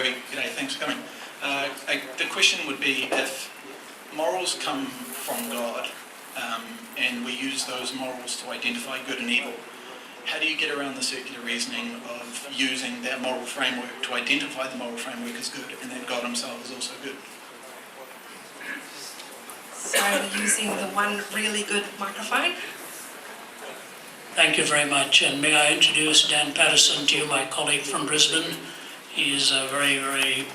Ravi. G'day, thanks for coming. The question would be, if morals come from God and we use those morals to identify good and evil, how do you get around the circular reasoning of using that moral framework to identify the moral framework as good and that God himself is also good? So I'm using the one really good microphone. Thank you very much, and may I introduce Dan Patterson to you, my colleague from Brisbane. He is a very, very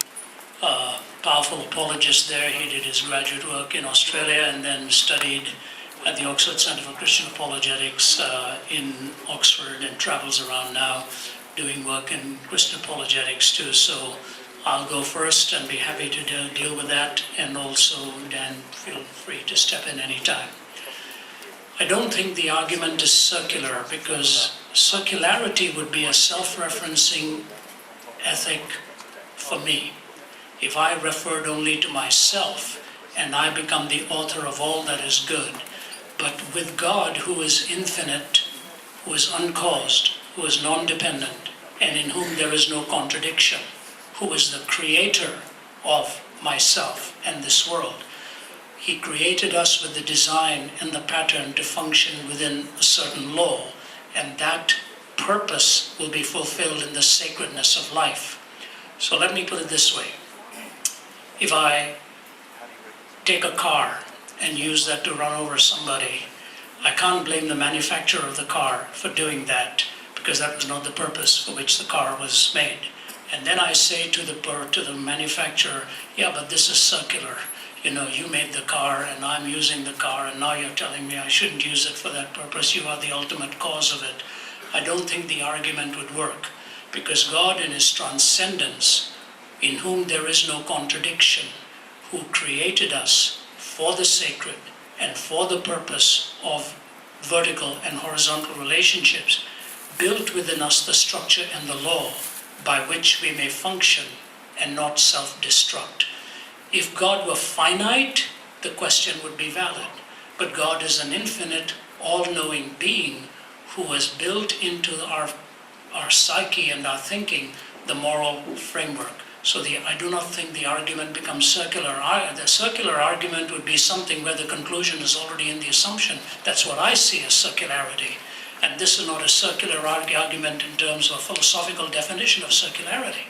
powerful apologist there. He did his graduate work in Australia and then studied at the Oxford Centre for Christian Apologetics in Oxford, and travels around now doing work in Christian apologetics too. So I'll go first and be happy to deal with that, and also Dan, feel free to step in anytime. I don't think the argument is circular, because circularity would be a self-referencing ethic for me. If I referred only to myself and I become the author of all that is good, but with God, who is infinite, who is uncaused, who is non-dependent, and in whom there is no contradiction, who is the creator of myself and this world, he created us with the design and the pattern to function within a certain law, and that purpose will be fulfilled in the sacredness of life. So let me put it this way. If I take a car and use that to run over somebody, I can't blame the manufacturer of the car for doing that, because that was not the purpose for which the car was made. And then I say to the manufacturer, yeah, but this is circular. You know, you made the car and I'm using the car, and now you're telling me I shouldn't use it for that purpose. You are the ultimate cause of it. I don't think the argument would work, because God in his transcendence, in whom there is no contradiction, who created us for the sacred and for the purpose of vertical and horizontal relationships, built within us the structure and the law by which we may function and not self-destruct. If God were finite, the question would be valid. But God is an infinite, all-knowing being who has built into our psyche and our thinking the moral framework. So I do not think the argument becomes circular. The circular argument would be something where the conclusion is already in the assumption. That's what I see as circularity. And this is not a circular argument in terms of a philosophical definition of circularity.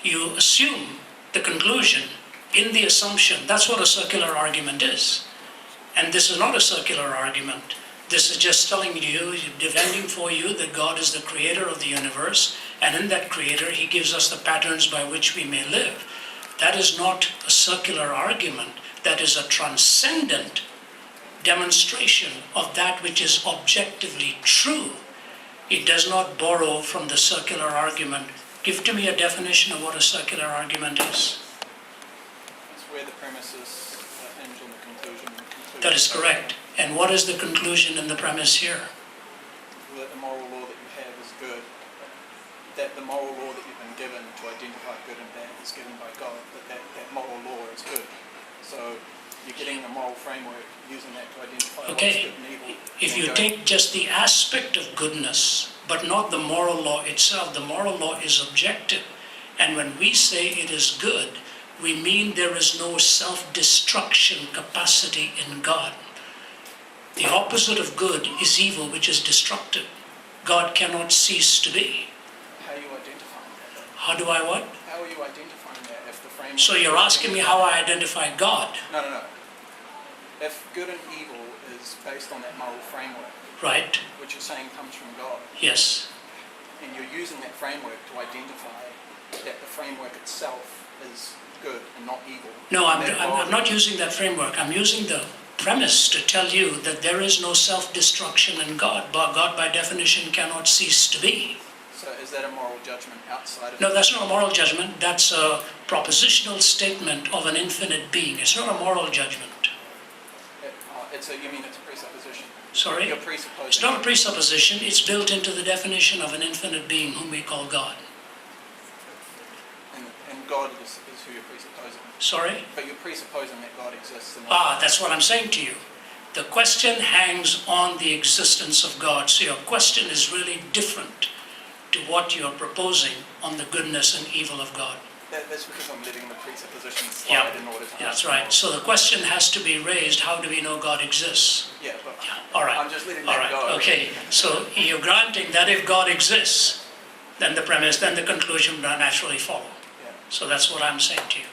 You assume the conclusion in the assumption. That's what a circular argument is. And this is not a circular argument. This is just telling you, defending for you, that God is the creator of the universe, and in that creator he gives us the patterns by which we may live. That is not a circular argument. That is a transcendent demonstration of that which is objectively true. It does not borrow from the circular argument. Give to me a definition of what a circular argument is. It's where the premises hinge on the conclusion. That is correct. And what is the conclusion in the premise here? That the moral law that you have is good. That the moral law that you've been given to identify good and bad is given by God. That moral law is good. So you're getting a moral framework, using that to identify what's good and evil. If you take just the aspect of goodness, but not the moral law itself, the moral law is objective. And when we say it is good, we mean there is no self-destruction capacity in God. The opposite of good is evil, which is destructive. God cannot cease to be. How are you identifying that? How do I what? How are you identifying that if the framework... So you're asking me how I identify God? No. If good and evil is based on that moral framework, right, which you're saying comes from God, yes, and you're using that framework to identify that the framework itself is good and not evil. No, I'm not using that framework. I'm using the premise to tell you that there is no self-destruction in God. God, by definition, cannot cease to be. So is that a moral judgment outside of... No, that's not a moral judgment. That's a propositional statement of an infinite being. It's not a moral judgment. You mean it's a presupposition? Sorry? You're presupposing... It's not a presupposition. It's built into the definition of an infinite being whom we call God. And God is who you're presupposing. Sorry? But you're presupposing that God exists. That's what I'm saying to you. The question hangs on the existence of God. So your question is really different to what you're proposing on the goodness and evil of God. That's because I'm letting the presupposition Yeah, slide in order to that's answer right. moral. So the question has to be raised, how do we know God exists? Yeah, but All right. I'm just letting All that right, go. okay. So you're granting that if God exists, then the conclusion will naturally follow. Yeah. So that's what I'm saying to you.